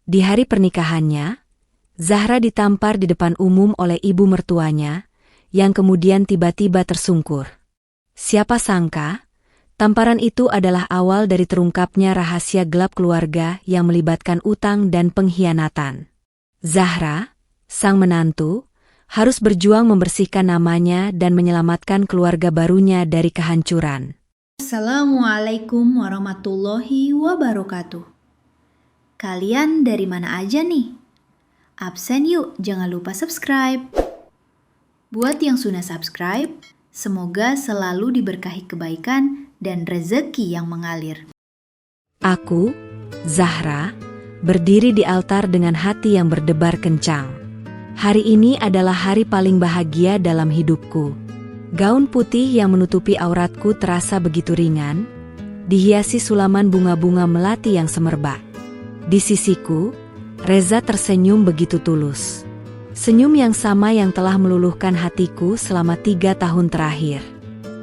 Di hari pernikahannya, Zahra ditampar di depan umum oleh ibu mertuanya, yang kemudian tiba-tiba tersungkur. Siapa sangka, tamparan itu adalah awal dari terungkapnya rahasia gelap keluarga yang melibatkan utang dan pengkhianatan. Zahra, sang menantu, harus berjuang membersihkan namanya dan menyelamatkan keluarga barunya dari kehancuran. Assalamualaikum warahmatullahi wabarakatuh. Kalian dari mana aja nih? Absen yuk, jangan lupa subscribe. Buat yang sudah subscribe, semoga selalu diberkahi kebaikan dan rezeki yang mengalir. Aku, Zahra, berdiri di altar dengan hati yang berdebar kencang. Hari ini adalah hari paling bahagia dalam hidupku. Gaun putih yang menutupi auratku terasa begitu ringan, dihiasi sulaman bunga-bunga melati yang semerbak. Di sisiku, Reza tersenyum begitu tulus. Senyum yang sama yang telah meluluhkan hatiku selama 3 tahun terakhir.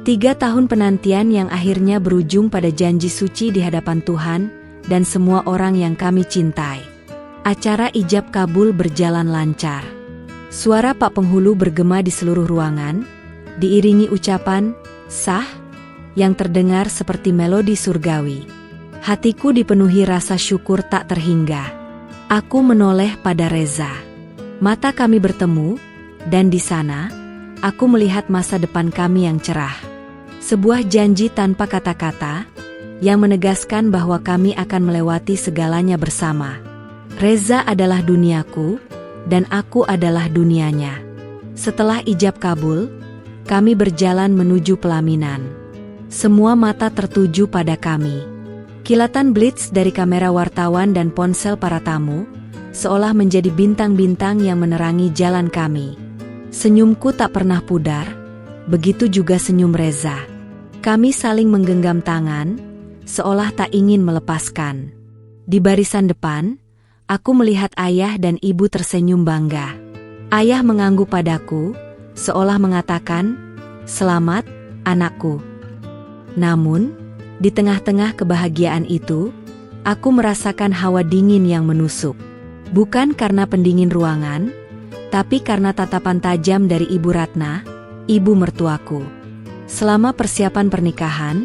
3 tahun penantian yang akhirnya berujung pada janji suci di hadapan Tuhan dan semua orang yang kami cintai. Acara ijab kabul berjalan lancar. Suara Pak Penghulu bergema di seluruh ruangan, diiringi ucapan, sah, yang terdengar seperti melodi surgawi. Hatiku dipenuhi rasa syukur tak terhingga. Aku menoleh pada Reza. Mata kami bertemu, dan di sana, aku melihat masa depan kami yang cerah. Sebuah janji tanpa kata-kata, yang menegaskan bahwa kami akan melewati segalanya bersama. Reza adalah duniaku, dan aku adalah dunianya. Setelah ijab kabul, kami berjalan menuju pelaminan. Semua mata tertuju pada kami. Kilatan blitz dari kamera wartawan dan ponsel para tamu, seolah menjadi bintang-bintang yang menerangi jalan kami. Senyumku tak pernah pudar, begitu juga senyum Reza. Kami saling menggenggam tangan, seolah tak ingin melepaskan. Di barisan depan, aku melihat ayah dan ibu tersenyum bangga. Ayah mengangguk padaku, seolah mengatakan, "Selamat, anakku." Namun, di tengah-tengah kebahagiaan itu, aku merasakan hawa dingin yang menusuk. Bukan karena pendingin ruangan, tapi karena tatapan tajam dari Ibu Ratna, ibu mertuaku. Selama persiapan pernikahan,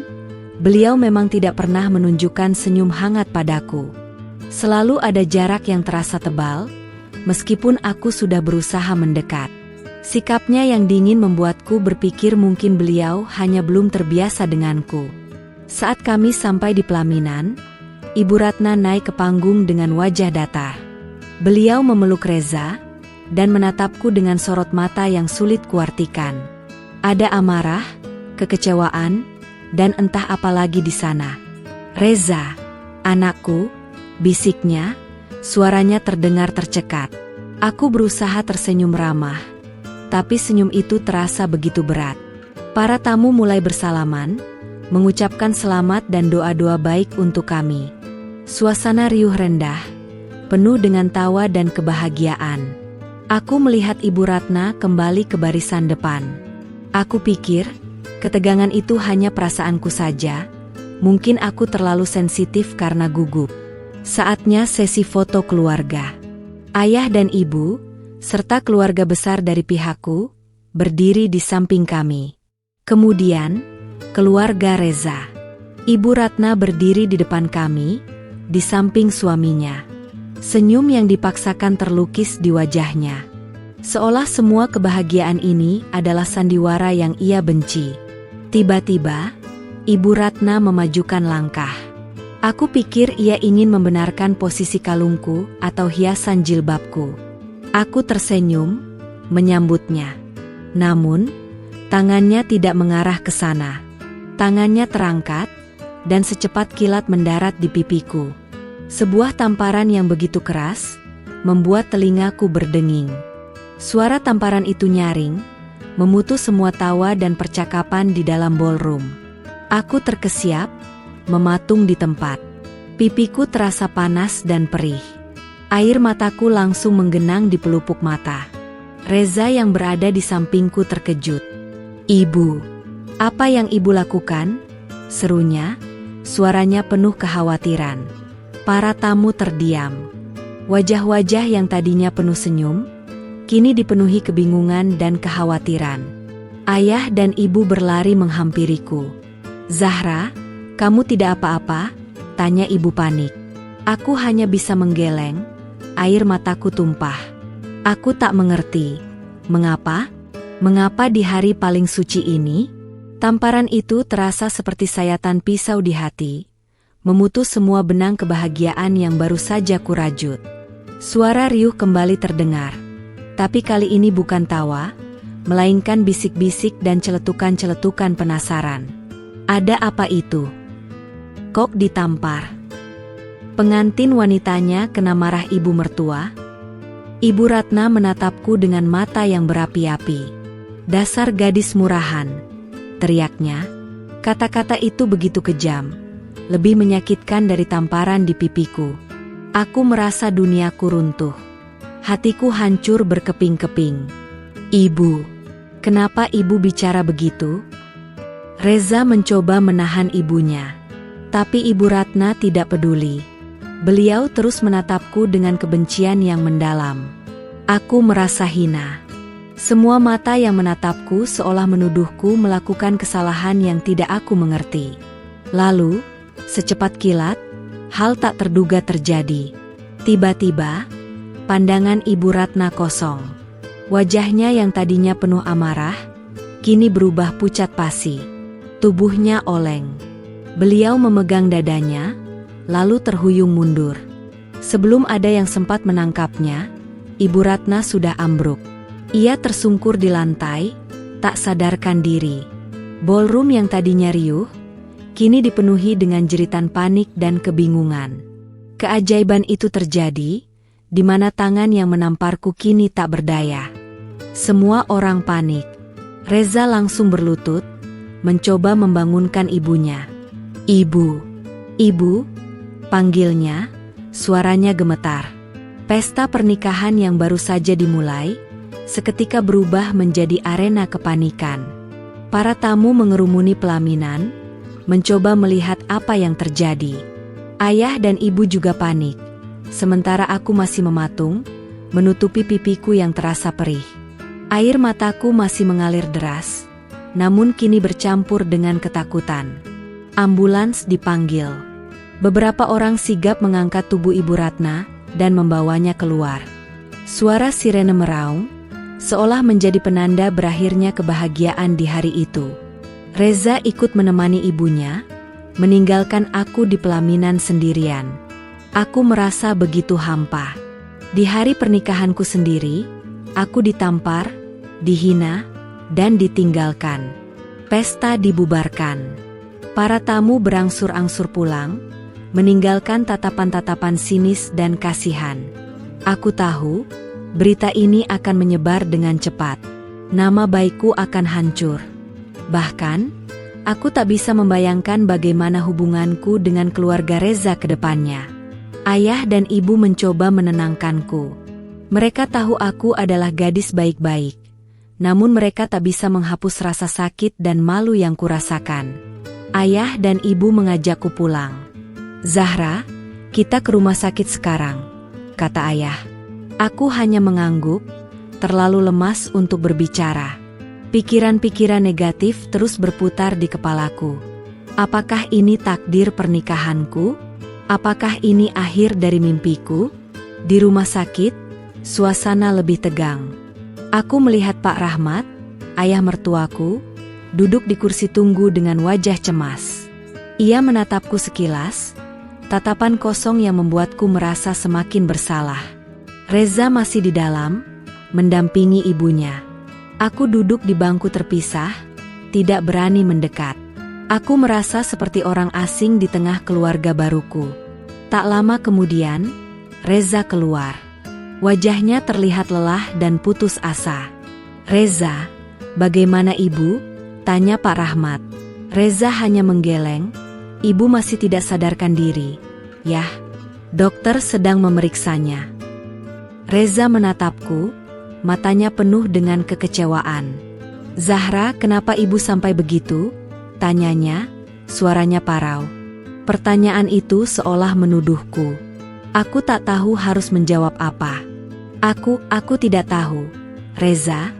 beliau memang tidak pernah menunjukkan senyum hangat padaku. Selalu ada jarak yang terasa tebal, meskipun aku sudah berusaha mendekat. Sikapnya yang dingin membuatku berpikir mungkin beliau hanya belum terbiasa denganku. Saat kami sampai di pelaminan, Ibu Ratna naik ke panggung dengan wajah datar. Beliau memeluk Reza, dan menatapku dengan sorot mata yang sulit kuartikan. Ada amarah, kekecewaan, dan entah apa lagi di sana. "Reza, anakku," bisiknya, suaranya terdengar tercekat. Aku berusaha tersenyum ramah, tapi senyum itu terasa begitu berat. Para tamu mulai bersalaman, mengucapkan selamat dan doa-doa baik untuk kami. Suasana riuh rendah, penuh dengan tawa dan kebahagiaan. Aku melihat Ibu Ratna kembali ke barisan depan. Aku pikir, ketegangan itu hanya perasaanku saja, mungkin aku terlalu sensitif karena gugup. Saatnya sesi foto keluarga. Ayah dan ibu, serta keluarga besar dari pihakku, berdiri di samping kami. Kemudian, keluarga Reza. Ibu Ratna berdiri di depan kami, di samping suaminya. Senyum yang dipaksakan terlukis di wajahnya. Seolah semua kebahagiaan ini adalah sandiwara yang ia benci. Tiba-tiba, Ibu Ratna memajukan langkah. Aku pikir ia ingin membenarkan posisi kalungku atau hiasan jilbabku. Aku tersenyum, menyambutnya. Namun, tangannya tidak mengarah ke sana. Tangannya terangkat, dan secepat kilat mendarat di pipiku. Sebuah tamparan yang begitu keras, membuat telingaku berdenging. Suara tamparan itu nyaring, memutus semua tawa dan percakapan di dalam ballroom. Aku terkesiap, mematung di tempat. Pipiku terasa panas dan perih. Air mataku langsung menggenang di pelupuk mata. Reza yang berada di sampingku terkejut. "Ibu, apa yang ibu lakukan?" serunya, suaranya penuh kekhawatiran. Para tamu terdiam. Wajah-wajah yang tadinya penuh senyum, kini dipenuhi kebingungan dan kekhawatiran. Ayah dan ibu berlari menghampiriku. "Zahra, kamu tidak apa-apa?" tanya ibu panik. Aku hanya bisa menggeleng, air mataku tumpah. Aku tak mengerti. Mengapa? Mengapa di hari paling suci ini? Tamparan itu terasa seperti sayatan pisau di hati, memutus semua benang kebahagiaan yang baru saja kurajut. Suara riuh kembali terdengar. Tapi kali ini bukan tawa, melainkan bisik-bisik dan celetukan-celetukan penasaran. Ada apa itu? Kok ditampar? Pengantin wanitanya kena marah ibu mertua? Ibu Ratna menatapku dengan mata yang berapi-api. "Dasar gadis murahan," teriaknya. Kata-kata itu begitu kejam, lebih menyakitkan dari tamparan di pipiku. Aku merasa duniaku runtuh. Hatiku hancur berkeping-keping. "Ibu, kenapa ibu bicara begitu?" Reza mencoba menahan ibunya. Tapi Ibu Ratna tidak peduli. Beliau terus menatapku dengan kebencian yang mendalam. Aku merasa hina. Semua mata yang menatapku seolah menuduhku melakukan kesalahan yang tidak aku mengerti. Lalu, secepat kilat, hal tak terduga terjadi. Tiba-tiba, pandangan Ibu Ratna kosong. Wajahnya yang tadinya penuh amarah, kini berubah pucat pasi. Tubuhnya oleng. Beliau memegang dadanya, lalu terhuyung mundur. Sebelum ada yang sempat menangkapnya, Ibu Ratna sudah ambruk. Ia tersungkur di lantai, tak sadarkan diri. Ballroom yang tadinya riuh, kini dipenuhi dengan jeritan panik dan kebingungan. Keajaiban itu terjadi, di mana tangan yang menamparku kini tak berdaya. Semua orang panik. Reza langsung berlutut, mencoba membangunkan ibunya. "Ibu, ibu," panggilnya, suaranya gemetar. Pesta pernikahan yang baru saja dimulai, seketika berubah menjadi arena kepanikan. Para tamu mengerumuni pelaminan, mencoba melihat apa yang terjadi. Ayah dan ibu juga panik, sementara aku masih mematung, menutupi pipiku yang terasa perih. Air mataku masih mengalir deras, namun kini bercampur dengan ketakutan. Ambulans dipanggil. Beberapa orang sigap mengangkat tubuh Ibu Ratna dan membawanya keluar. Suara sirene meraung, seolah menjadi penanda berakhirnya kebahagiaan di hari itu. Reza ikut menemani ibunya, meninggalkan aku di pelaminan sendirian. Aku merasa begitu hampa. Di hari pernikahanku sendiri, aku ditampar, dihina, dan ditinggalkan. Pesta dibubarkan. Para tamu berangsur-angsur pulang, meninggalkan tatapan-tatapan sinis dan kasihan. Aku tahu, berita ini akan menyebar dengan cepat. Nama baikku akan hancur. Bahkan, aku tak bisa membayangkan bagaimana hubunganku dengan keluarga Reza ke depannya. Ayah dan ibu mencoba menenangkanku. Mereka tahu aku adalah gadis baik-baik. Namun mereka tak bisa menghapus rasa sakit dan malu yang kurasakan. Ayah dan ibu mengajakku pulang. "Zahra, kita ke rumah sakit sekarang," kata ayah. Aku hanya mengangguk, terlalu lemas untuk berbicara. Pikiran-pikiran negatif terus berputar di kepalaku. Apakah ini takdir pernikahanku? Apakah ini akhir dari mimpiku? Di rumah sakit, suasana lebih tegang. Aku melihat Pak Rahmat, ayah mertuaku, duduk di kursi tunggu dengan wajah cemas. Ia menatapku sekilas, tatapan kosong yang membuatku merasa semakin bersalah. Reza masih di dalam, mendampingi ibunya. Aku duduk di bangku terpisah, tidak berani mendekat. Aku merasa seperti orang asing di tengah keluarga baruku. Tak lama kemudian, Reza keluar. Wajahnya terlihat lelah dan putus asa. "Reza, bagaimana ibu?" tanya Pak Rahmat. Reza hanya menggeleng, "Ibu masih tidak sadarkan diri." "Yah, dokter sedang memeriksanya." Reza menatapku, matanya penuh dengan kekecewaan. "Zahra, kenapa ibu sampai begitu?" tanyanya, suaranya parau. Pertanyaan itu seolah menuduhku. Aku tak tahu harus menjawab apa. Aku tidak tahu. Reza,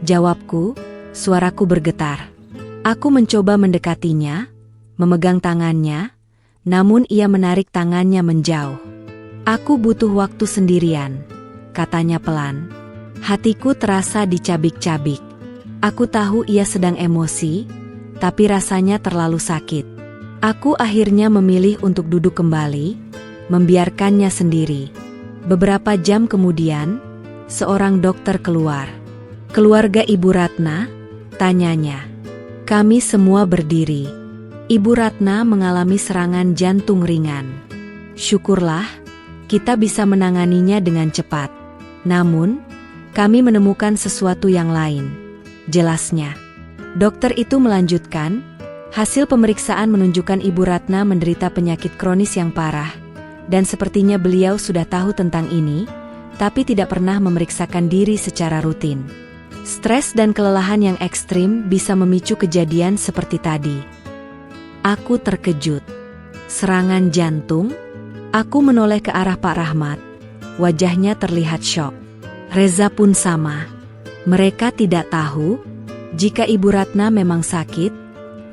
jawabku, suaraku bergetar. Aku mencoba mendekatinya, memegang tangannya, namun ia menarik tangannya menjauh. Aku butuh waktu sendirian, katanya pelan. Hatiku terasa dicabik-cabik. Aku tahu ia sedang emosi, tapi rasanya terlalu sakit. Aku akhirnya memilih untuk duduk kembali, membiarkannya sendiri. Beberapa jam kemudian, seorang dokter keluar. "Keluarga Ibu Ratna?" tanyanya. Kami semua berdiri. Ibu Ratna mengalami serangan jantung ringan. Syukurlah, kita bisa menanganinya dengan cepat. Namun, kami menemukan sesuatu yang lain. Jelasnya. Dokter itu melanjutkan, hasil pemeriksaan menunjukkan Ibu Ratna menderita penyakit kronis yang parah, dan sepertinya beliau sudah tahu tentang ini, tapi tidak pernah memeriksakan diri secara rutin. Stres dan kelelahan yang ekstrim bisa memicu kejadian seperti tadi. Aku terkejut. Serangan jantung? Aku menoleh ke arah Pak Rahmat. Wajahnya terlihat syok. Reza pun sama. Mereka tidak tahu jika Ibu Ratna memang sakit.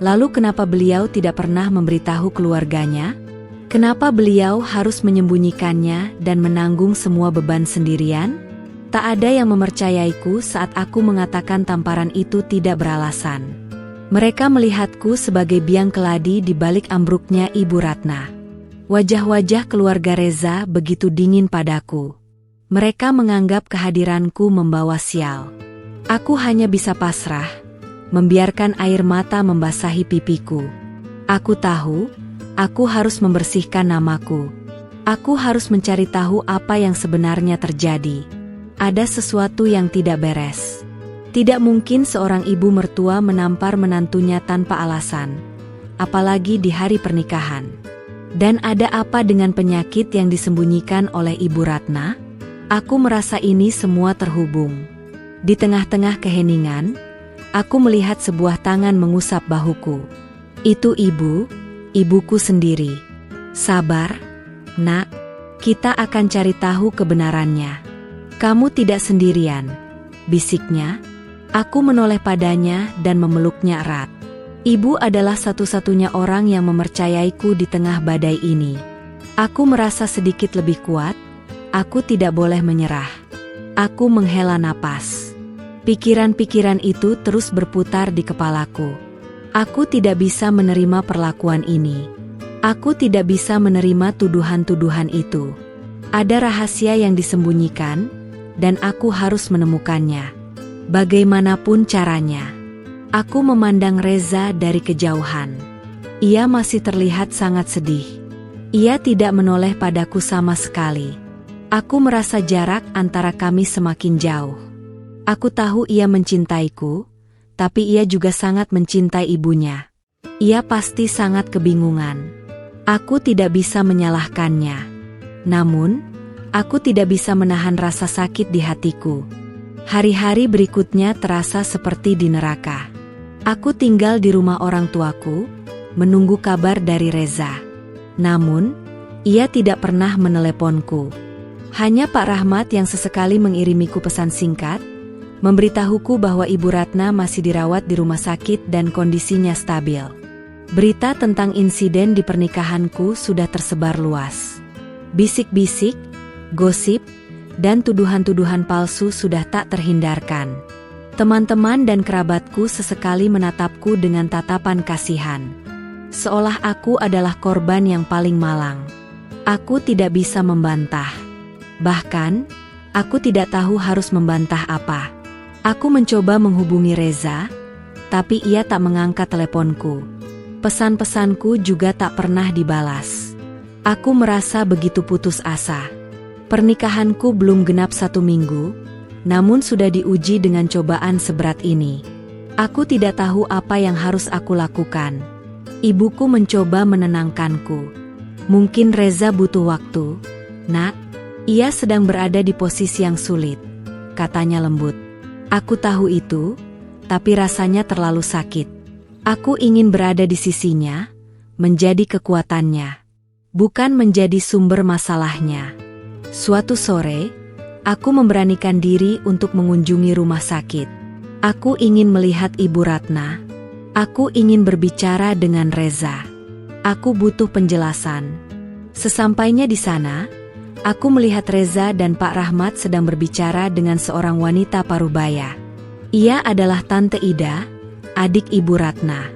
Lalu kenapa beliau tidak pernah memberitahu keluarganya? Kenapa beliau harus menyembunyikannya dan menanggung semua beban sendirian? Tak ada yang mempercayaiku saat aku mengatakan tamparan itu tidak beralasan. Mereka melihatku sebagai biang keladi di balik ambruknya Ibu Ratna. Wajah-wajah keluarga Reza begitu dingin padaku. Mereka menganggap kehadiranku membawa sial. Aku hanya bisa pasrah, membiarkan air mata membasahi pipiku. Aku tahu, aku harus membersihkan namaku. Aku harus mencari tahu apa yang sebenarnya terjadi. Ada sesuatu yang tidak beres. Tidak mungkin seorang ibu mertua menampar menantunya tanpa alasan, apalagi di hari pernikahan. Dan ada apa dengan penyakit yang disembunyikan oleh Ibu Ratna? Aku merasa ini semua terhubung. Di tengah-tengah keheningan, aku melihat sebuah tangan mengusap bahuku. Itu ibuku sendiri. Sabar, nak. Kita akan cari tahu kebenarannya. Kamu tidak sendirian, bisiknya. Aku menoleh padanya dan memeluknya erat. Ibu adalah satu-satunya orang yang mempercayaiku di tengah badai ini. Aku merasa sedikit lebih kuat. Aku tidak boleh menyerah. Aku menghela napas. Pikiran-pikiran itu terus berputar di kepalaku. Aku tidak bisa menerima perlakuan ini. Aku tidak bisa menerima tuduhan-tuduhan itu. Ada rahasia yang disembunyikan, dan aku harus menemukannya. Bagaimanapun caranya. Aku memandang Reza dari kejauhan. Ia masih terlihat sangat sedih. Ia tidak menoleh padaku sama sekali. Aku merasa jarak antara kami semakin jauh. Aku tahu ia mencintaiku, tapi ia juga sangat mencintai ibunya. Ia pasti sangat kebingungan. Aku tidak bisa menyalahkannya. Namun, aku tidak bisa menahan rasa sakit di hatiku. Hari-hari berikutnya terasa seperti di neraka. Aku tinggal di rumah orang tuaku, menunggu kabar dari Reza. Namun, ia tidak pernah meneleponku. Hanya Pak Rahmat yang sesekali mengirimiku pesan singkat, memberitahuku bahwa Ibu Ratna masih dirawat di rumah sakit dan kondisinya stabil. Berita tentang insiden di pernikahanku sudah tersebar luas. Bisik-bisik, gosip, dan tuduhan-tuduhan palsu sudah tak terhindarkan. Teman-teman dan kerabatku sesekali menatapku dengan tatapan kasihan. Seolah aku adalah korban yang paling malang. Aku tidak bisa membantah. Bahkan, aku tidak tahu harus membantah apa. Aku mencoba menghubungi Reza, tapi ia tak mengangkat teleponku. Pesan-pesanku juga tak pernah dibalas. Aku merasa begitu putus asa. Pernikahanku belum genap 1 minggu, namun sudah diuji dengan cobaan seberat ini. Aku tidak tahu apa yang harus aku lakukan. Ibuku mencoba menenangkanku. Mungkin Reza butuh waktu, nak. Ia sedang berada di posisi yang sulit, katanya lembut. Aku tahu itu, tapi rasanya terlalu sakit. Aku ingin berada di sisinya, menjadi kekuatannya. bukan menjadi sumber masalahnya. Suatu sore, aku memberanikan diri untuk mengunjungi rumah sakit. Aku ingin melihat Ibu Ratna. Aku ingin berbicara dengan Reza. Aku butuh penjelasan. Sesampainya di sana, aku melihat Reza dan Pak Rahmat sedang berbicara dengan seorang wanita parubaya. Ia adalah Tante Ida, adik Ibu Ratna.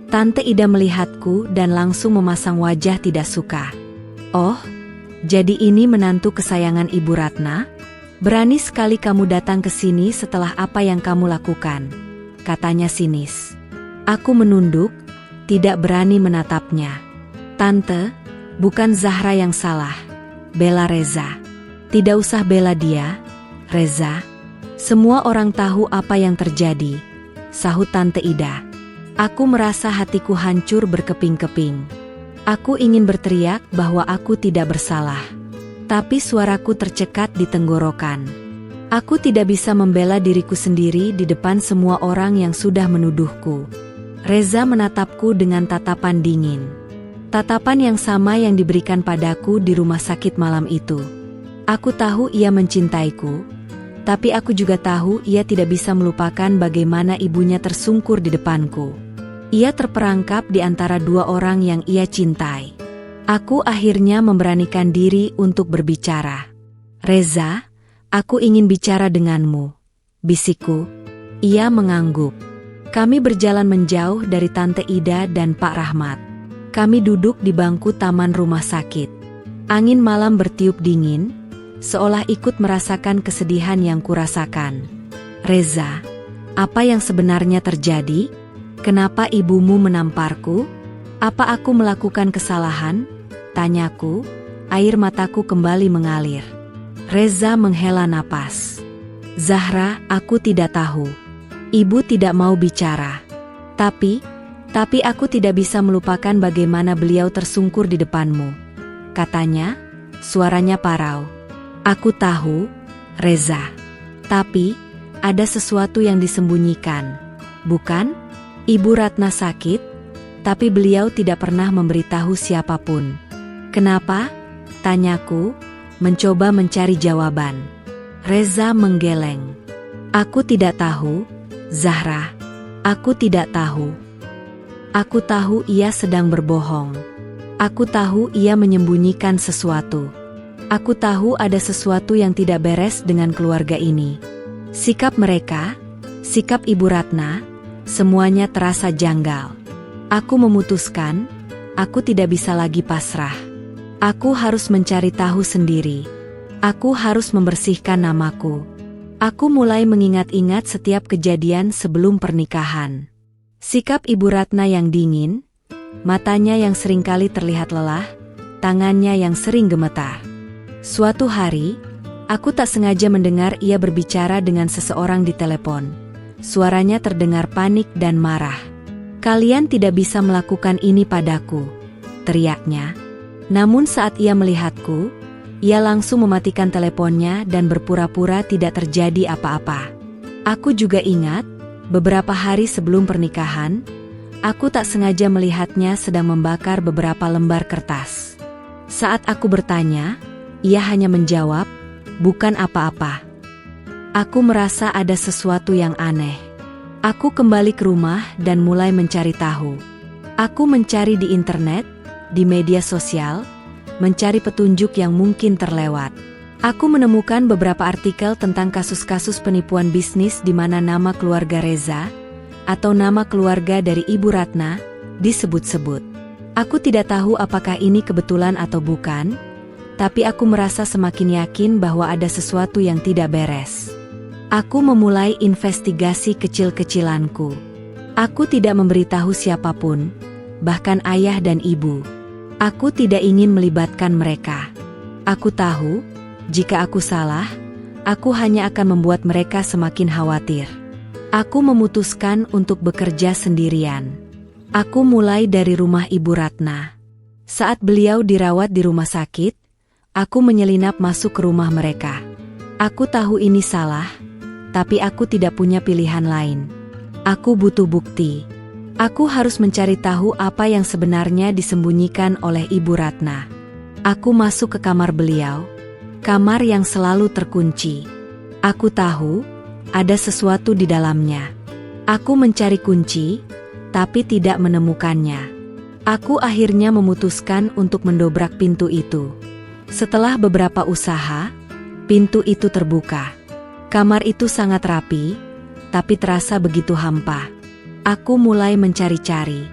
Tante Ida melihatku dan langsung memasang wajah tidak suka. "Oh, jadi ini menantu kesayangan Ibu Ratna? Berani sekali kamu datang ke sini setelah apa yang kamu lakukan," katanya sinis. Aku menunduk, tidak berani menatapnya. "Tante, bukan Zahra yang salah. Bela Reza." "Tidak usah bela dia, Reza. Semua orang tahu apa yang terjadi," sahut Tante Ida. Aku merasa hatiku hancur berkeping-keping. Aku ingin berteriak bahwa aku tidak bersalah. Tapi suaraku tercekat di tenggorokan. Aku tidak bisa membela diriku sendiri di depan semua orang yang sudah menuduhku. Reza menatapku dengan tatapan dingin. Tatapan yang sama yang diberikan padaku di rumah sakit malam itu. Aku tahu ia mencintaiku, tapi aku juga tahu ia tidak bisa melupakan bagaimana ibunya tersungkur di depanku. Ia terperangkap di antara dua orang yang ia cintai. Aku akhirnya memberanikan diri untuk berbicara. "Reza, aku ingin bicara denganmu," bisikku. Ia mengangguk. Kami berjalan menjauh dari Tante Ida dan Pak Rahmat. Kami duduk di bangku taman rumah sakit. Angin malam bertiup dingin, seolah ikut merasakan kesedihan yang kurasakan. "Reza, apa yang sebenarnya terjadi? Kenapa ibumu menamparku? Apa aku melakukan kesalahan?" tanyaku, air mataku kembali mengalir. Reza menghela napas. "Zahra, aku tidak tahu. Ibu tidak mau bicara. Tapi aku tidak bisa melupakan bagaimana beliau tersungkur di depanmu," katanya, suaranya parau. "Aku tahu, Reza. Tapi ada sesuatu yang disembunyikan, bukan? Ibu Ratna sakit, tapi beliau tidak pernah memberitahu siapapun." "Kenapa?" tanyaku, mencoba mencari jawaban. Reza menggeleng. "Aku tidak tahu, Zahra. Aku tidak tahu. Aku tahu ia sedang berbohong. Aku tahu ia menyembunyikan sesuatu. Aku tahu ada sesuatu yang tidak beres dengan keluarga ini. Sikap mereka, sikap Ibu Ratna, semuanya terasa janggal. Aku memutuskan, aku tidak bisa lagi pasrah. Aku harus mencari tahu sendiri. Aku harus membersihkan namaku." Aku mulai mengingat-ingat setiap kejadian sebelum pernikahan. Sikap Ibu Ratna yang dingin, matanya yang seringkali terlihat lelah, tangannya yang sering gemetar. Suatu hari, aku tak sengaja mendengar ia berbicara dengan seseorang di telepon. Suaranya terdengar panik dan marah. "Kalian tidak bisa melakukan ini padaku," teriaknya. Namun saat ia melihatku, ia langsung mematikan teleponnya dan berpura-pura tidak terjadi apa-apa. Aku juga ingat, beberapa hari sebelum pernikahan, aku tak sengaja melihatnya sedang membakar beberapa lembar kertas. Saat aku bertanya, ia hanya menjawab, "Bukan apa-apa." Aku merasa ada sesuatu yang aneh. Aku kembali ke rumah dan mulai mencari tahu. Aku mencari di internet, di media sosial, mencari petunjuk yang mungkin terlewat. Aku menemukan beberapa artikel tentang kasus-kasus penipuan bisnis di mana nama keluarga Reza atau nama keluarga dari Ibu Ratna disebut-sebut. Aku tidak tahu apakah ini kebetulan atau bukan, tapi aku merasa semakin yakin bahwa ada sesuatu yang tidak beres. Aku memulai investigasi kecil-kecilanku. Aku tidak memberitahu siapapun, bahkan ayah dan ibu. Aku tidak ingin melibatkan mereka. Aku tahu, jika aku salah, aku hanya akan membuat mereka semakin khawatir. Aku memutuskan untuk bekerja sendirian. Aku mulai dari rumah Ibu Ratna. Saat beliau dirawat di rumah sakit, aku menyelinap masuk ke rumah mereka. Aku tahu ini salah, tapi aku tidak punya pilihan lain. Aku butuh bukti. Aku harus mencari tahu apa yang sebenarnya disembunyikan oleh Ibu Ratna. Aku masuk ke kamar beliau, kamar yang selalu terkunci. Aku tahu ada sesuatu di dalamnya. Aku mencari kunci, tapi tidak menemukannya. Aku akhirnya memutuskan untuk mendobrak pintu itu. Setelah beberapa usaha, pintu itu terbuka. Kamar itu sangat rapi, tapi terasa begitu hampa. Aku mulai mencari-cari.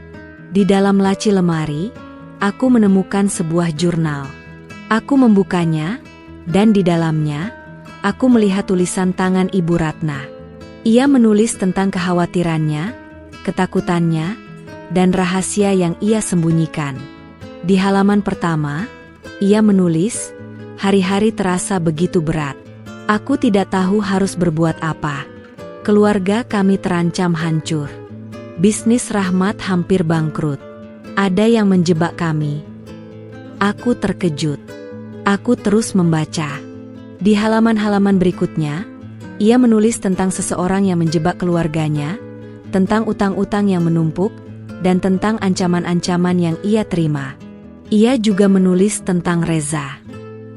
Di dalam laci lemari, aku menemukan sebuah jurnal. Aku membukanya, dan di dalamnya, aku melihat tulisan tangan Ibu Ratna. Ia menulis tentang kekhawatirannya, ketakutannya, dan rahasia yang ia sembunyikan. Di halaman pertama, ia menulis, "Hari-hari terasa begitu berat. Aku tidak tahu harus berbuat apa. Keluarga kami terancam hancur. Bisnis Rahmat hampir bangkrut. Ada yang menjebak kami." Aku terkejut. Aku terus membaca. Di halaman-halaman berikutnya, ia menulis tentang seseorang yang menjebak keluarganya, tentang utang-utang yang menumpuk, dan tentang ancaman-ancaman yang ia terima. Ia juga menulis tentang Reza.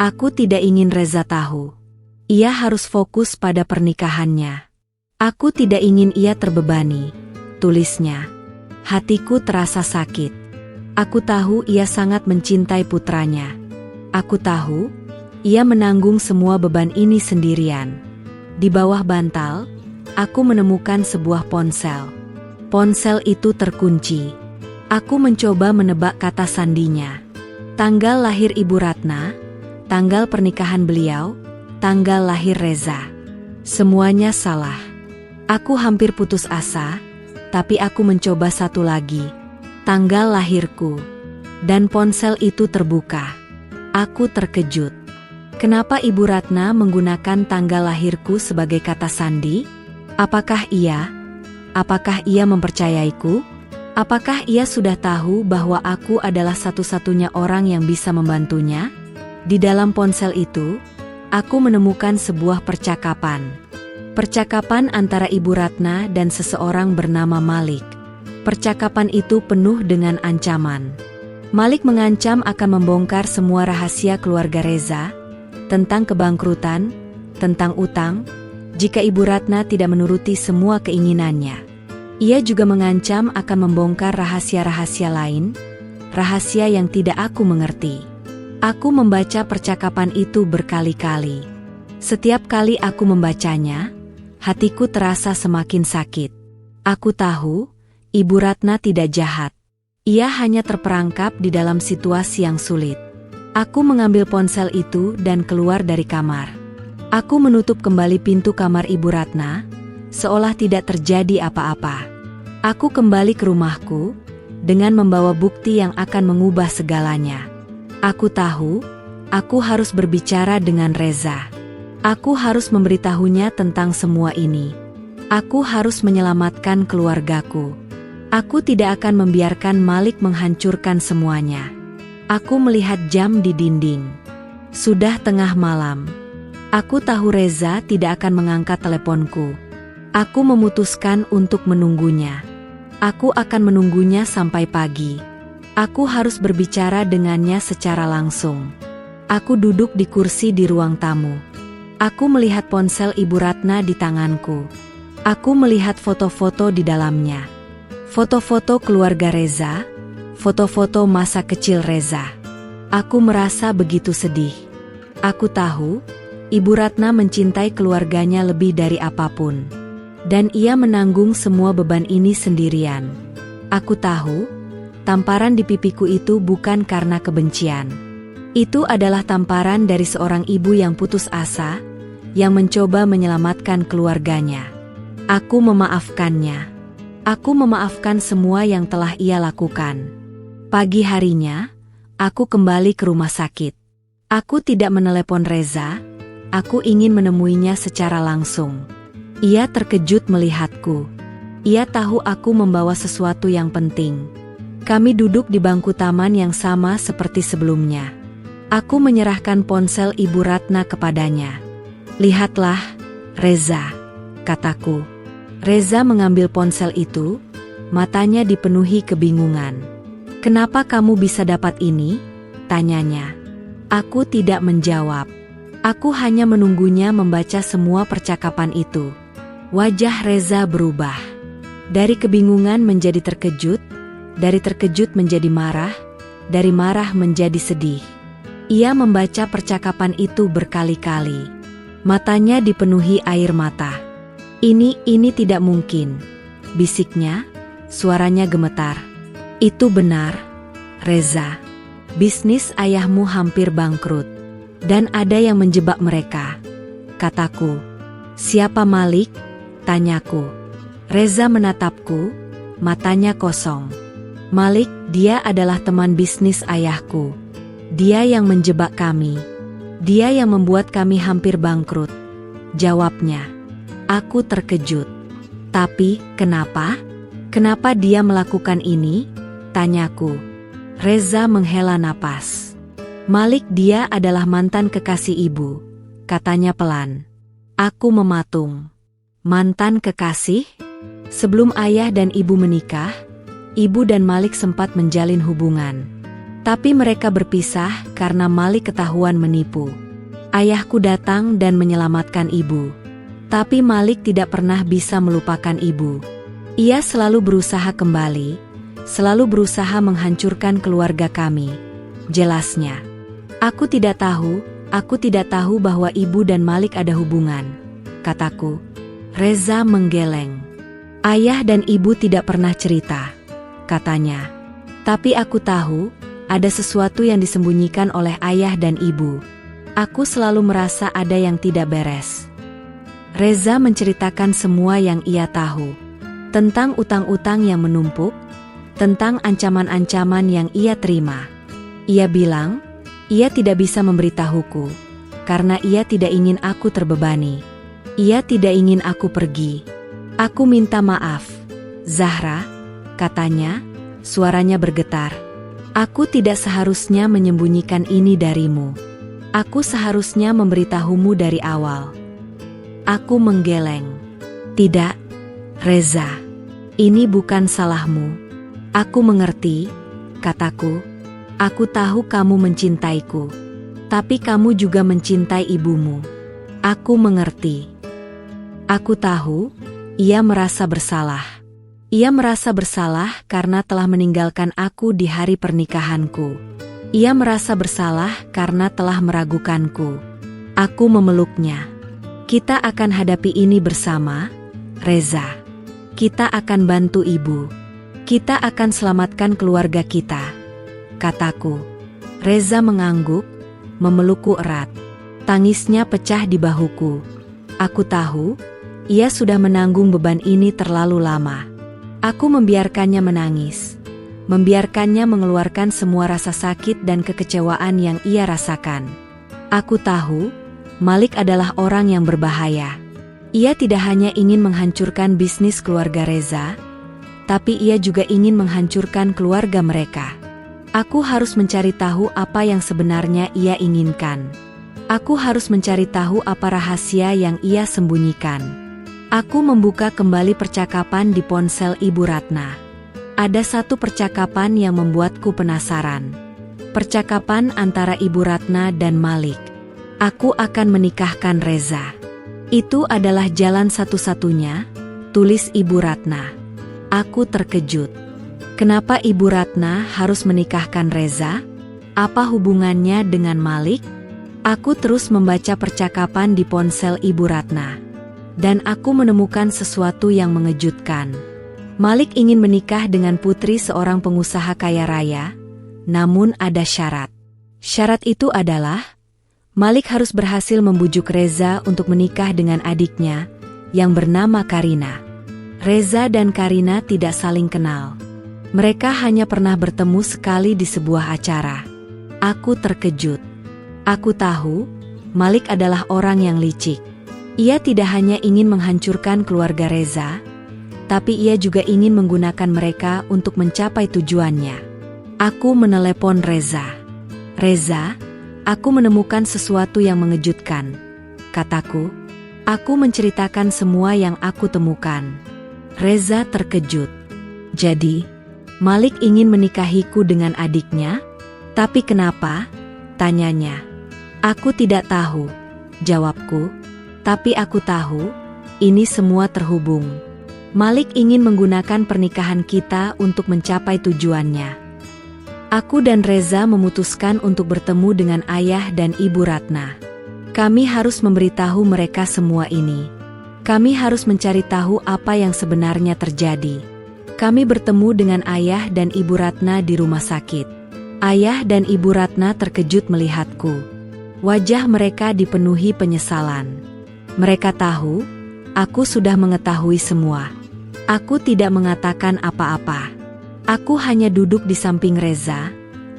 Aku tidak ingin Reza tahu. Ia harus fokus pada pernikahannya. Aku tidak ingin ia terbebani, tulisnya. Hatiku terasa sakit. Aku tahu ia sangat mencintai putranya. Aku tahu ia menanggung semua beban ini sendirian. Di bawah bantal, aku menemukan sebuah ponsel. Ponsel itu terkunci. Aku mencoba menebak kata sandinya. Tanggal lahir Ibu Ratna, tanggal pernikahan beliau, tanggal lahir Reza. Semuanya salah. Aku hampir putus asa, tapi aku mencoba satu lagi. Tanggal lahirku. Dan ponsel itu terbuka. Aku terkejut. Kenapa Ibu Ratna menggunakan tanggal lahirku sebagai kata sandi? Apakah ia mempercayaiku? Apakah ia sudah tahu bahwa aku adalah satu-satunya orang yang bisa membantunya? Di dalam ponsel itu, aku menemukan sebuah percakapan. Percakapan antara Ibu Ratna dan seseorang bernama Malik. Percakapan itu penuh dengan ancaman. Malik mengancam akan membongkar semua rahasia keluarga Reza, tentang kebangkrutan, tentang utang, jika Ibu Ratna tidak menuruti semua keinginannya. Ia juga mengancam akan membongkar rahasia-rahasia lain, rahasia yang tidak aku mengerti. Aku membaca percakapan itu berkali-kali. Setiap kali aku membacanya, hatiku terasa semakin sakit. Aku tahu, Ibu Ratna tidak jahat. Ia hanya terperangkap di dalam situasi yang sulit. Aku mengambil ponsel itu dan keluar dari kamar. Aku menutup kembali pintu kamar Ibu Ratna, seolah tidak terjadi apa-apa. Aku kembali ke rumahku, dengan membawa bukti yang akan mengubah segalanya. Aku tahu, aku harus berbicara dengan Reza. Aku harus memberitahunya tentang semua ini. Aku harus menyelamatkan keluargaku. Aku tidak akan membiarkan Malik menghancurkan semuanya. Aku melihat jam di dinding. Sudah tengah malam. Aku tahu Reza tidak akan mengangkat teleponku. Aku memutuskan untuk menunggunya. Aku akan menunggunya sampai pagi. Aku harus berbicara dengannya secara langsung. Aku duduk di kursi di ruang tamu. Aku melihat ponsel Ibu Ratna di tanganku. Aku melihat foto-foto di dalamnya. Foto-foto keluarga Reza, foto-foto masa kecil Reza. Aku merasa begitu sedih. Aku tahu, Ibu Ratna mencintai keluarganya lebih dari apapun. Dan ia menanggung semua beban ini sendirian. Aku tahu, tamparan di pipiku itu bukan karena kebencian. Itu adalah tamparan dari seorang ibu yang putus asa, yang mencoba menyelamatkan keluarganya. Aku memaafkannya. Aku memaafkan semua yang telah ia lakukan. Pagi harinya, aku kembali ke rumah sakit. Aku tidak menelepon Reza, aku ingin menemuinya secara langsung. Ia terkejut melihatku. Ia tahu aku membawa sesuatu yang penting. Kami duduk di bangku taman yang sama seperti sebelumnya. Aku menyerahkan ponsel Ibu Ratna kepadanya. "Lihatlah, Reza," kataku. Reza mengambil ponsel itu, matanya dipenuhi kebingungan. "Kenapa kamu bisa dapat ini?" tanyanya. Aku tidak menjawab. Aku hanya menunggunya membaca semua percakapan itu. Wajah Reza berubah. Dari kebingungan menjadi terkejut, dari terkejut menjadi marah, dari marah menjadi sedih. Ia membaca percakapan itu berkali-kali. Matanya dipenuhi air mata. Ini tidak mungkin, bisiknya, suaranya gemetar. Itu benar, Reza. Bisnis ayahmu hampir bangkrut. Dan ada yang menjebak mereka, kataku. Siapa Malik? Tanyaku. Reza menatapku, matanya kosong. Malik, dia adalah teman bisnis ayahku. Dia yang menjebak kami. Dia yang membuat kami hampir bangkrut. Jawabnya. Aku terkejut. Tapi, kenapa? Kenapa dia melakukan ini? Tanyaku. Reza menghela napas. Malik, dia adalah mantan kekasih ibu, katanya pelan. Aku mematung. Mantan kekasih? Sebelum ayah dan ibu menikah, ibu dan Malik sempat menjalin hubungan. Tapi mereka berpisah karena Malik ketahuan menipu. Ayahku datang dan menyelamatkan ibu. Tapi Malik tidak pernah bisa melupakan ibu. Ia selalu berusaha kembali, selalu berusaha menghancurkan keluarga kami. Jelasnya. Aku tidak tahu bahwa ibu dan Malik ada hubungan, kataku. Reza menggeleng. Ayah dan ibu tidak pernah cerita, katanya. Tapi aku tahu, ada sesuatu yang disembunyikan oleh ayah dan ibu. Aku selalu merasa ada yang tidak beres. Reza menceritakan semua yang ia tahu. Tentang utang-utang yang menumpuk, tentang ancaman-ancaman yang ia terima. Ia bilang, ia tidak bisa memberitahuku, karena ia tidak ingin aku terbebani. Ia tidak ingin aku pergi. Aku minta maaf, Zahra, katanya, suaranya bergetar. Aku tidak seharusnya menyembunyikan ini darimu. Aku seharusnya memberitahumu dari awal. Aku menggeleng. Tidak, Reza. Ini bukan salahmu. Aku mengerti, kataku. Aku tahu kamu mencintaiku, tapi kamu juga mencintai ibumu. Aku mengerti. Aku tahu, ia merasa bersalah. Ia merasa bersalah karena telah meninggalkan aku di hari pernikahanku. Ia merasa bersalah karena telah meragukanku. Aku memeluknya. Kita akan hadapi ini bersama, Reza. Kita akan bantu ibu. Kita akan selamatkan keluarga kita. Kataku. Reza mengangguk, memelukku erat. Tangisnya pecah di bahuku. Aku tahu, ia sudah menanggung beban ini terlalu lama. Aku membiarkannya menangis. Membiarkannya mengeluarkan semua rasa sakit dan kekecewaan yang ia rasakan. Aku tahu, Malik adalah orang yang berbahaya. Ia tidak hanya ingin menghancurkan bisnis keluarga Reza, tapi ia juga ingin menghancurkan keluarga mereka. Aku harus mencari tahu apa yang sebenarnya ia inginkan. Aku harus mencari tahu apa rahasia yang ia sembunyikan. Aku membuka kembali percakapan di ponsel Ibu Ratna. Ada satu percakapan yang membuatku penasaran. Percakapan antara Ibu Ratna dan Malik. Aku akan menikahkan Reza. Itu adalah jalan satu-satunya, tulis Ibu Ratna. Aku terkejut. Kenapa Ibu Ratna harus menikahkan Reza? Apa hubungannya dengan Malik? Aku terus membaca percakapan di ponsel Ibu Ratna. Dan aku menemukan sesuatu yang mengejutkan. Malik ingin menikah dengan putri seorang pengusaha kaya raya, namun ada syarat. Syarat itu adalah, Malik harus berhasil membujuk Reza untuk menikah dengan adiknya, yang bernama Karina. Reza dan Karina tidak saling kenal. Mereka hanya pernah bertemu sekali di sebuah acara. Aku terkejut. Aku tahu, Malik adalah orang yang licik. Ia tidak hanya ingin menghancurkan keluarga Reza, tapi ia juga ingin menggunakan mereka untuk mencapai tujuannya. Aku menelepon Reza. Reza, aku menemukan sesuatu yang mengejutkan, kataku. Aku menceritakan semua yang aku temukan. Reza terkejut. Jadi, Malik ingin menikahiku dengan adiknya? Tapi kenapa? Tanyanya. Aku tidak tahu, jawabku. Tapi aku tahu, ini semua terhubung. Malik ingin menggunakan pernikahan kita untuk mencapai tujuannya. Aku dan Reza memutuskan untuk bertemu dengan ayah dan ibu Ratna. Kami harus memberitahu mereka semua ini. Kami harus mencari tahu apa yang sebenarnya terjadi. Kami bertemu dengan ayah dan ibu Ratna di rumah sakit. Ayah dan ibu Ratna terkejut melihatku. Wajah mereka dipenuhi penyesalan. Mereka tahu, aku sudah mengetahui semua. Aku tidak mengatakan apa-apa. Aku hanya duduk di samping Reza,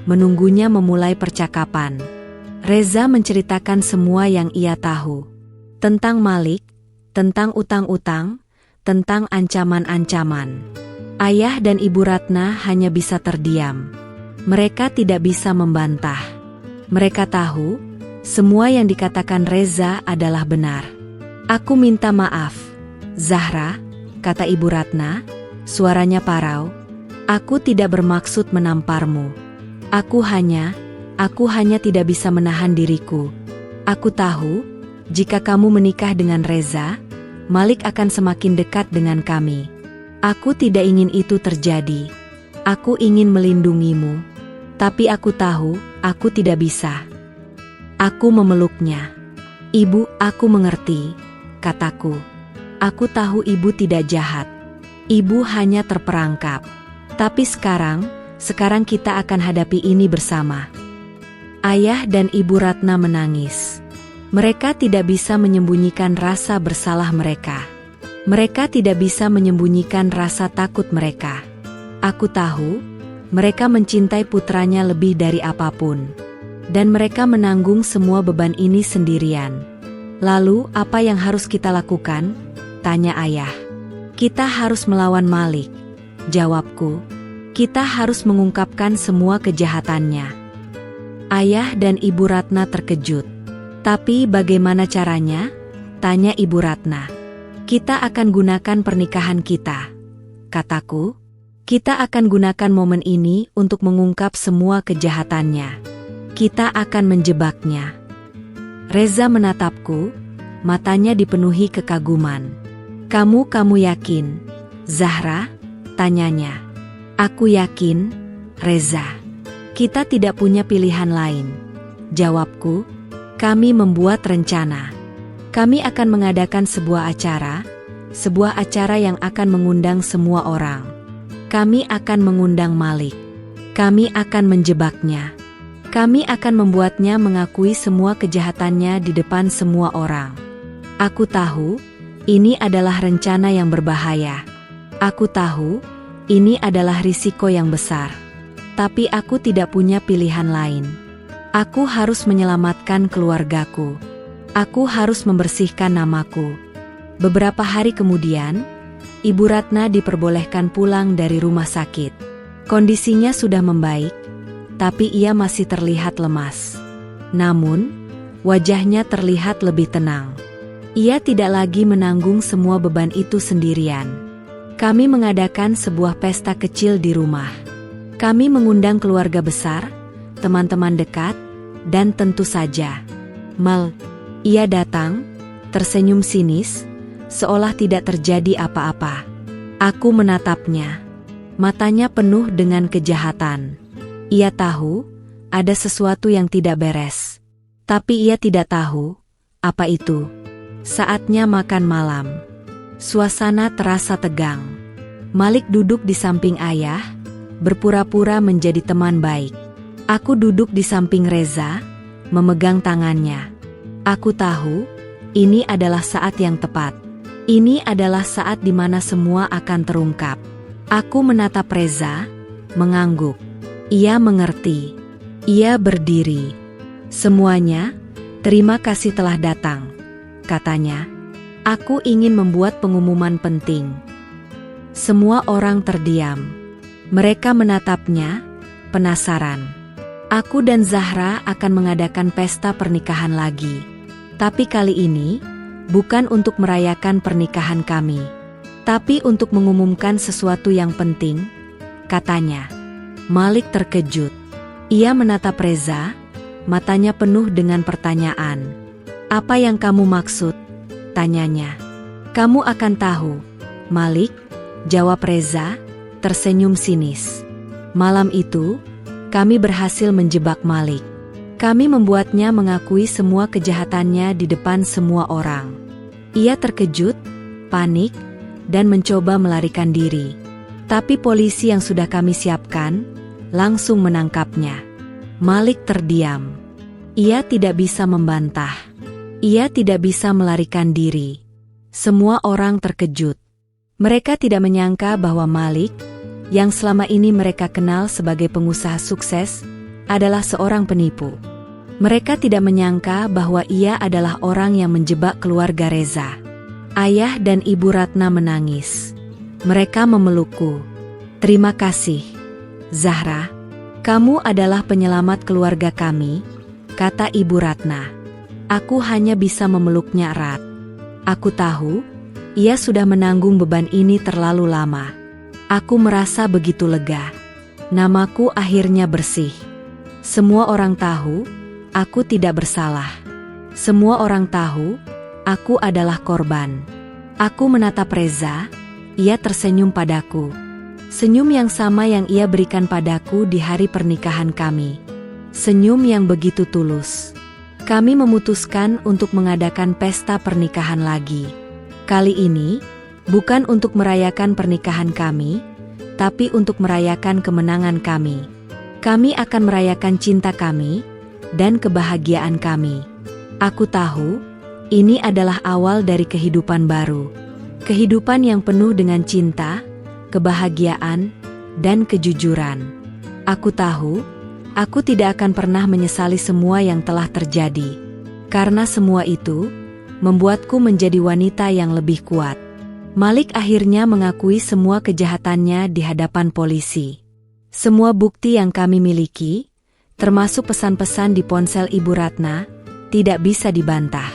menunggunya memulai percakapan. Reza menceritakan semua yang ia tahu. Tentang Malik, tentang utang-utang, tentang ancaman-ancaman. Ayah dan ibu Ratna hanya bisa terdiam. Mereka tidak bisa membantah. Mereka tahu, semua yang dikatakan Reza adalah benar. Aku minta maaf, Zahra, kata ibu Ratna, suaranya parau. Aku tidak bermaksud menamparmu. Aku hanya tidak bisa menahan diriku. Aku tahu, jika kamu menikah dengan Reza, Malik akan semakin dekat dengan kami. Aku tidak ingin itu terjadi. Aku ingin melindungimu. Tapi aku tahu, aku tidak bisa. Aku memeluknya. Ibu, aku mengerti, kataku. Aku tahu ibu tidak jahat. Ibu hanya terperangkap. Tapi sekarang kita akan hadapi ini bersama. Ayah dan ibu Ratna menangis. Mereka tidak bisa menyembunyikan rasa bersalah mereka. Mereka tidak bisa menyembunyikan rasa takut mereka. Aku tahu, mereka mencintai putranya lebih dari apapun. Dan mereka menanggung semua beban ini sendirian. Lalu, apa yang harus kita lakukan? Tanya ayah. Kita harus melawan Malik, jawabku. Kita harus mengungkapkan semua kejahatannya. Ayah dan ibu Ratna terkejut. Tapi bagaimana caranya? Tanya ibu Ratna. Kita akan gunakan pernikahan kita, kataku. Kita akan gunakan momen ini untuk mengungkap semua kejahatannya. Kita akan menjebaknya. Reza menatapku, matanya dipenuhi kekaguman. Kamu yakin, Zahra? Tanyanya. Aku yakin, Reza. Kita tidak punya pilihan lain. Jawabku, kami membuat rencana. Kami akan mengadakan sebuah acara yang akan mengundang semua orang. Kami akan mengundang Malik. Kami akan menjebaknya. Kami akan membuatnya mengakui semua kejahatannya di depan semua orang. Aku tahu, ini adalah rencana yang berbahaya. Aku tahu, ini adalah risiko yang besar. Tapi aku tidak punya pilihan lain. Aku harus menyelamatkan keluargaku. Aku harus membersihkan namaku. Beberapa hari kemudian, Ibu Ratna diperbolehkan pulang dari rumah sakit. Kondisinya sudah membaik, tapi ia masih terlihat lemas. Namun, wajahnya terlihat lebih tenang. Ia tidak lagi menanggung semua beban itu sendirian. Kami mengadakan sebuah pesta kecil di rumah. Kami mengundang keluarga besar, teman-teman dekat, dan tentu saja Mal. Ia datang, tersenyum sinis, seolah tidak terjadi apa-apa. Aku menatapnya. Matanya penuh dengan kejahatan. Ia tahu, ada sesuatu yang tidak beres. Tapi ia tidak tahu, apa itu. Saatnya makan malam. Suasana terasa tegang. Malik duduk di samping ayah, berpura-pura menjadi teman baik. Aku duduk di samping Reza, memegang tangannya. Aku tahu, ini adalah saat yang tepat. Ini adalah saat di mana semua akan terungkap. Aku menatap Reza, mengangguk. Ia mengerti. Ia berdiri. Semuanya, terima kasih telah datang, katanya. Aku ingin membuat pengumuman penting. Semua orang terdiam. Mereka menatapnya, penasaran. Aku dan Zahra akan mengadakan pesta pernikahan lagi. Tapi kali ini, bukan untuk merayakan pernikahan kami. Tapi untuk mengumumkan sesuatu yang penting, katanya. Malik terkejut. Ia menatap Reza, matanya penuh dengan pertanyaan. "Apa yang kamu maksud?" tanyanya. "Kamu akan tahu, Malik," jawab Reza, tersenyum sinis. Malam itu, kami berhasil menjebak Malik. Kami membuatnya mengakui semua kejahatannya di depan semua orang. Ia terkejut, panik, dan mencoba melarikan diri. Tapi polisi yang sudah kami siapkan langsung menangkapnya. Malik terdiam. Ia tidak bisa membantah. Ia tidak bisa melarikan diri. Semua orang terkejut. Mereka tidak menyangka bahwa Malik, yang selama ini mereka kenal sebagai pengusaha sukses, adalah seorang penipu. Mereka tidak menyangka bahwa ia adalah orang yang menjebak keluarga Reza. Ayah dan Ibu Ratna menangis. Mereka memelukku. "Terima kasih, Zahra. Kamu adalah penyelamat keluarga kami," kata Ibu Ratna. Aku hanya bisa memeluknya erat. Aku tahu, ia sudah menanggung beban ini terlalu lama. Aku merasa begitu lega. Namaku akhirnya bersih. Semua orang tahu, aku tidak bersalah. Semua orang tahu, aku adalah korban. Aku menatap Reza, ia tersenyum padaku. Senyum yang sama yang ia berikan padaku di hari pernikahan kami. Senyum yang begitu tulus. Kami memutuskan untuk mengadakan pesta pernikahan lagi. Kali ini, bukan untuk merayakan pernikahan kami, tapi untuk merayakan kemenangan kami. Kami akan merayakan cinta kami dan kebahagiaan kami. Aku tahu, ini adalah awal dari kehidupan baru. Kehidupan yang penuh dengan cinta, kebahagiaan, dan kejujuran. Aku tahu, aku tidak akan pernah menyesali semua yang telah terjadi. Karena semua itu, membuatku menjadi wanita yang lebih kuat. Malik akhirnya mengakui semua kejahatannya di hadapan polisi. Semua bukti yang kami miliki, termasuk pesan-pesan di ponsel Ibu Ratna, tidak bisa dibantah.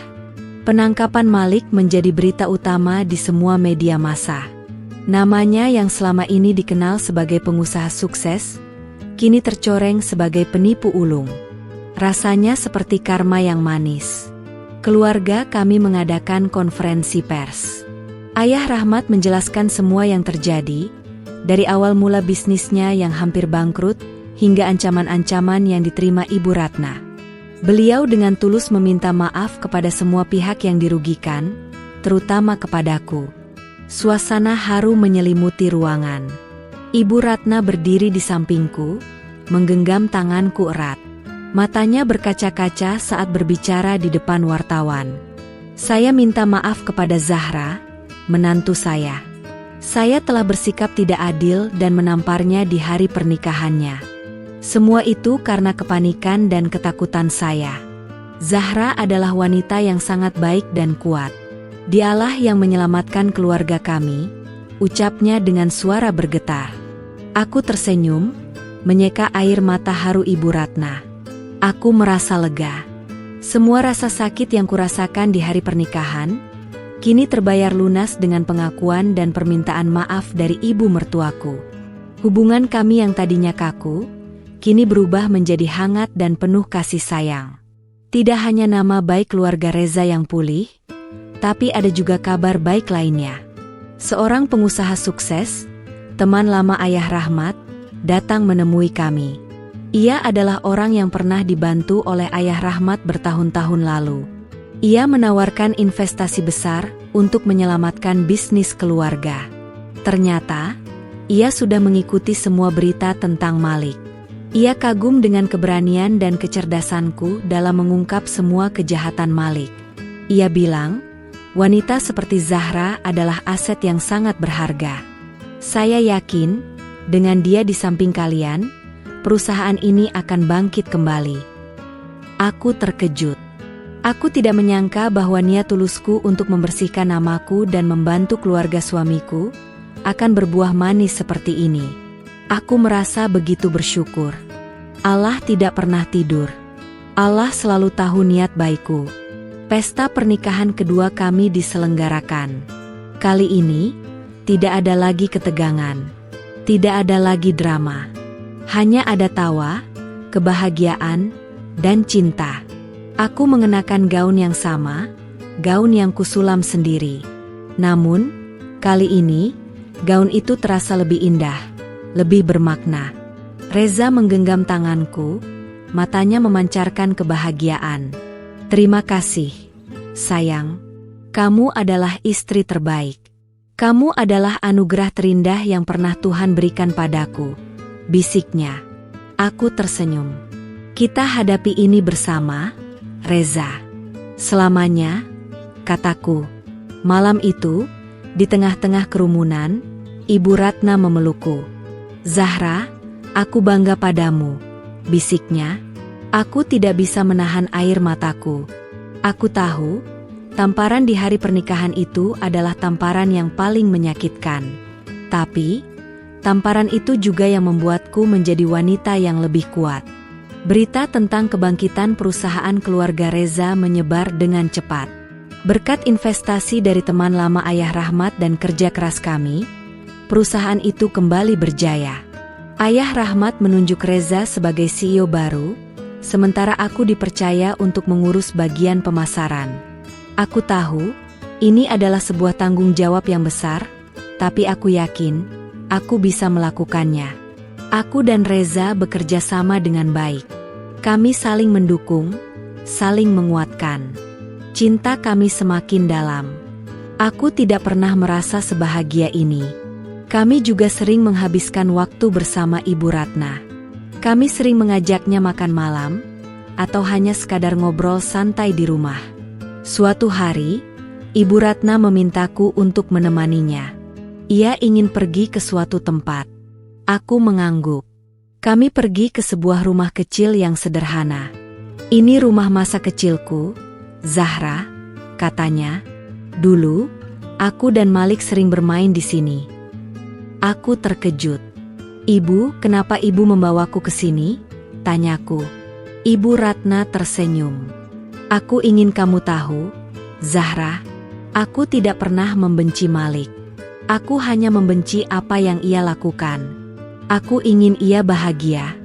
Penangkapan Malik menjadi berita utama di semua media massa. Namanya yang selama ini dikenal sebagai pengusaha sukses, kini tercoreng sebagai penipu ulung. Rasanya seperti karma yang manis. Keluarga kami mengadakan konferensi pers. Ayah Rahmat menjelaskan semua yang terjadi, dari awal mula bisnisnya yang hampir bangkrut, hingga ancaman-ancaman yang diterima Ibu Ratna. Beliau dengan tulus meminta maaf kepada semua pihak yang dirugikan, terutama kepadaku. Suasana haru menyelimuti ruangan. Ibu Ratna berdiri di sampingku, menggenggam tanganku erat. Matanya berkaca-kaca saat berbicara di depan wartawan. "Saya minta maaf kepada Zahra, menantu saya. Saya telah bersikap tidak adil dan menamparnya di hari pernikahannya. Semua itu karena kepanikan dan ketakutan saya. Zahra adalah wanita yang sangat baik dan kuat. Dialah yang menyelamatkan keluarga kami," ucapnya dengan suara bergetar. Aku tersenyum, menyeka air mata haru Ibu Ratna. Aku merasa lega. Semua rasa sakit yang kurasakan di hari pernikahan, kini terbayar lunas dengan pengakuan dan permintaan maaf dari ibu mertuaku. Hubungan kami yang tadinya kaku, kini berubah menjadi hangat dan penuh kasih sayang. Tidak hanya nama baik keluarga Reza yang pulih, tapi ada juga kabar baik lainnya. Seorang pengusaha sukses, teman lama Ayah Rahmat, datang menemui kami. Ia adalah orang yang pernah dibantu oleh Ayah Rahmat bertahun-tahun lalu. Ia menawarkan investasi besar untuk menyelamatkan bisnis keluarga. Ternyata, ia sudah mengikuti semua berita tentang Malik. Ia kagum dengan keberanian dan kecerdasanku dalam mengungkap semua kejahatan Malik. Ia bilang, wanita seperti Zahra adalah aset yang sangat berharga. Saya yakin, dengan dia di samping kalian, perusahaan ini akan bangkit kembali. Aku terkejut. Aku tidak menyangka bahwa niat tulusku untuk membersihkan namaku dan membantu keluarga suamiku akan berbuah manis seperti ini. Aku merasa begitu bersyukur. Allah tidak pernah tidur. Allah selalu tahu niat baikku. Pesta pernikahan kedua kami diselenggarakan. Kali ini, tidak ada lagi ketegangan. Tidak ada lagi drama. Hanya ada tawa, kebahagiaan, dan cinta. Aku mengenakan gaun yang sama, gaun yang kusulam sendiri. Namun, kali ini, gaun itu terasa lebih indah, lebih bermakna. Reza menggenggam tanganku, matanya memancarkan kebahagiaan. Terima kasih, sayang. Kamu adalah istri terbaik. Kamu adalah anugerah terindah yang pernah Tuhan berikan padaku, bisiknya. Aku tersenyum. Kita hadapi ini bersama, Reza. Selamanya, kataku. Malam itu, di tengah-tengah kerumunan, Ibu Ratna memelukku. Zahra, aku bangga padamu, bisiknya. Aku tidak bisa menahan air mataku. Aku tahu, tamparan di hari pernikahan itu adalah tamparan yang paling menyakitkan. Tapi, tamparan itu juga yang membuatku menjadi wanita yang lebih kuat. Berita tentang kebangkitan perusahaan keluarga Reza menyebar dengan cepat. Berkat investasi dari teman lama Ayah Rahmat dan kerja keras kami, perusahaan itu kembali berjaya. Ayah Rahmat menunjuk Reza sebagai CEO baru, sementara aku dipercaya untuk mengurus bagian pemasaran. Aku tahu, ini adalah sebuah tanggung jawab yang besar, tapi aku yakin, aku bisa melakukannya. Aku dan Reza bekerja sama dengan baik. Kami saling mendukung, saling menguatkan. Cinta kami semakin dalam. Aku tidak pernah merasa sebahagia ini. Kami juga sering menghabiskan waktu bersama Ibu Ratna. Kami sering mengajaknya makan malam, atau hanya sekadar ngobrol santai di rumah. Suatu hari, Ibu Ratna memintaku untuk menemaninya. Ia ingin pergi ke suatu tempat. Aku mengangguk. Kami pergi ke sebuah rumah kecil yang sederhana. Ini rumah masa kecilku, Zahra, katanya. Dulu, aku dan Malik sering bermain di sini. Aku terkejut. Ibu, kenapa ibu membawaku ke sini? Tanyaku. Ibu Ratna tersenyum. Aku ingin kamu tahu, Zahra, aku tidak pernah membenci Malik. Aku hanya membenci apa yang ia lakukan. Aku ingin ia bahagia,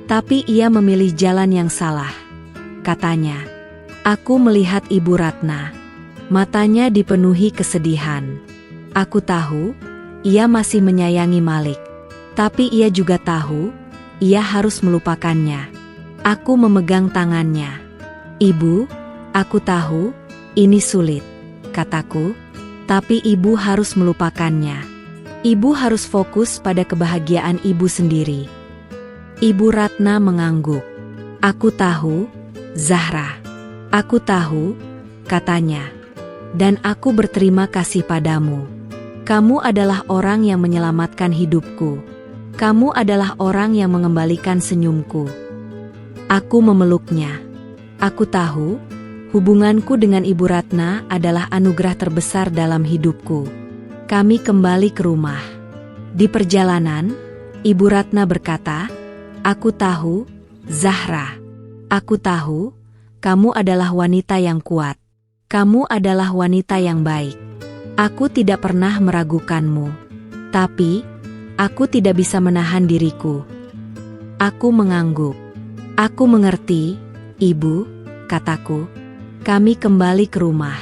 tapi ia memilih jalan yang salah, katanya. Aku melihat Ibu Ratna. Matanya dipenuhi kesedihan. Aku tahu, ia masih menyayangi Malik. Tapi ia juga tahu, ia harus melupakannya. Aku memegang tangannya. Ibu, aku tahu, ini sulit, kataku. Tapi ibu harus melupakannya. Ibu harus fokus pada kebahagiaan ibu sendiri. Ibu Ratna mengangguk. Aku tahu, Zahra. Aku tahu, katanya. Dan aku berterima kasih padamu. Kamu adalah orang yang menyelamatkan hidupku. Kamu adalah orang yang mengembalikan senyumku. Aku memeluknya. Aku tahu, hubunganku dengan Ibu Ratna adalah anugerah terbesar dalam hidupku. Kami kembali ke rumah. Di perjalanan, Ibu Ratna berkata, aku tahu, Zahra. Aku tahu, kamu adalah wanita yang kuat. Kamu adalah wanita yang baik. Aku tidak pernah meragukanmu. Tapi, aku tidak bisa menahan diriku. Aku mengangguk. Aku mengerti, Ibu, kataku. Kami kembali ke rumah.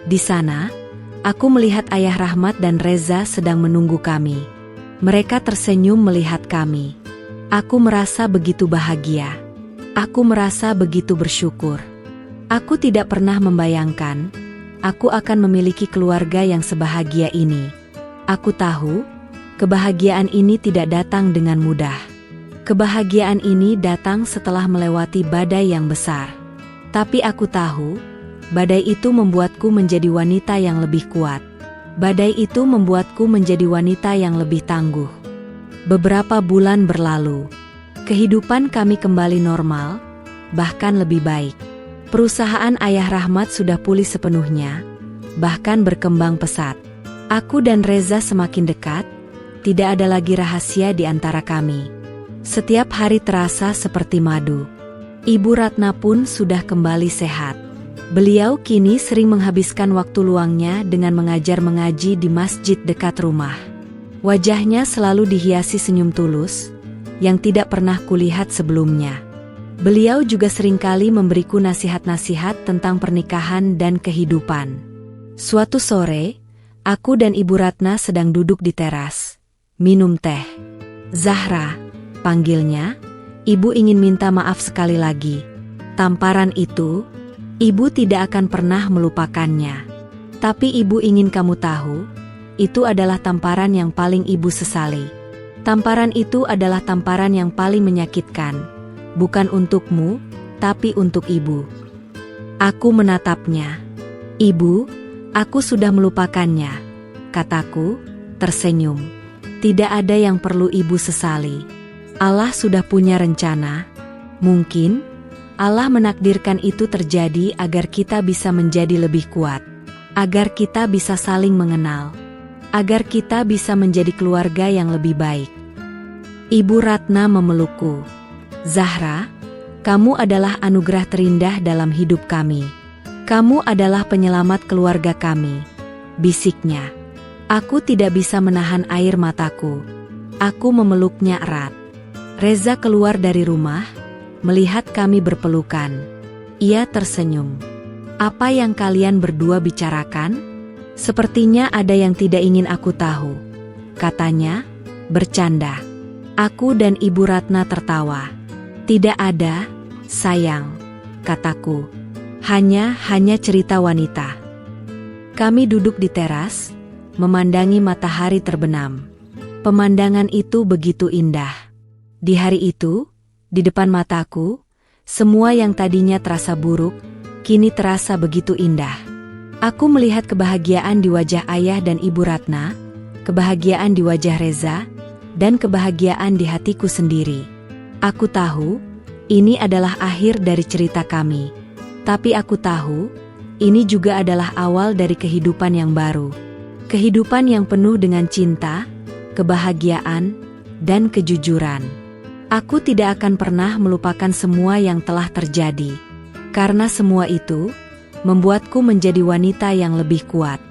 Di sana, aku melihat Ayah Rahmat dan Reza sedang menunggu kami. Mereka tersenyum melihat kami. Aku merasa begitu bahagia. Aku merasa begitu bersyukur. Aku tidak pernah membayangkan, aku akan memiliki keluarga yang sebahagia ini. Aku tahu, kebahagiaan ini tidak datang dengan mudah. Kebahagiaan ini datang setelah melewati badai yang besar. Tapi aku tahu, badai itu membuatku menjadi wanita yang lebih kuat. Badai itu membuatku menjadi wanita yang lebih tangguh. Beberapa bulan berlalu. Kehidupan kami kembali normal, bahkan lebih baik. Perusahaan Ayah Rahmat sudah pulih sepenuhnya, bahkan berkembang pesat. Aku dan Reza semakin dekat, tidak ada lagi rahasia di antara kami. Setiap hari terasa seperti madu. Ibu Ratna pun sudah kembali sehat. Beliau kini sering menghabiskan waktu luangnya dengan mengajar mengaji di masjid dekat rumah. Wajahnya selalu dihiasi senyum tulus, yang tidak pernah kulihat sebelumnya. Beliau juga seringkali memberiku nasihat-nasihat tentang pernikahan dan kehidupan. Suatu sore, aku dan Ibu Ratna sedang duduk di teras, minum teh. "Zahra," panggilnya, "Ibu ingin minta maaf sekali lagi. Tamparan itu, Ibu tidak akan pernah melupakannya. Tapi Ibu ingin kamu tahu, itu adalah tamparan yang paling Ibu sesali. Tamparan itu adalah tamparan yang paling menyakitkan. Bukan untukmu, tapi untuk Ibu." Aku menatapnya. "Ibu, aku sudah melupakannya," kataku, tersenyum. "Tidak ada yang perlu Ibu sesali. Allah sudah punya rencana. Mungkin Allah menakdirkan itu terjadi agar kita bisa menjadi lebih kuat, agar kita bisa saling mengenal, agar kita bisa menjadi keluarga yang lebih baik." Ibu Ratna memelukku. "Zahra, kamu adalah anugerah terindah dalam hidup kami. Kamu adalah penyelamat keluarga kami," bisiknya. Aku tidak bisa menahan air mataku. Aku memeluknya erat. Reza keluar dari rumah, melihat kami berpelukan. Ia tersenyum. "Apa yang kalian berdua bicarakan? Sepertinya ada yang tidak ingin aku tahu," katanya, bercanda. Aku dan Ibu Ratna tertawa. "Tidak ada, sayang," kataku. Hanya cerita wanita." Kami duduk di teras, memandangi matahari terbenam. Pemandangan itu begitu indah. Di hari itu, di depan mataku, semua yang tadinya terasa buruk, kini terasa begitu indah. Aku melihat kebahagiaan di wajah ayah dan Ibu Ratna, kebahagiaan di wajah Reza, dan kebahagiaan di hatiku sendiri. Aku tahu, ini adalah akhir dari cerita kami. Tapi aku tahu, ini juga adalah awal dari kehidupan yang baru. Kehidupan yang penuh dengan cinta, kebahagiaan, dan kejujuran. Aku tidak akan pernah melupakan semua yang telah terjadi. Karena semua itu, membuatku menjadi wanita yang lebih kuat.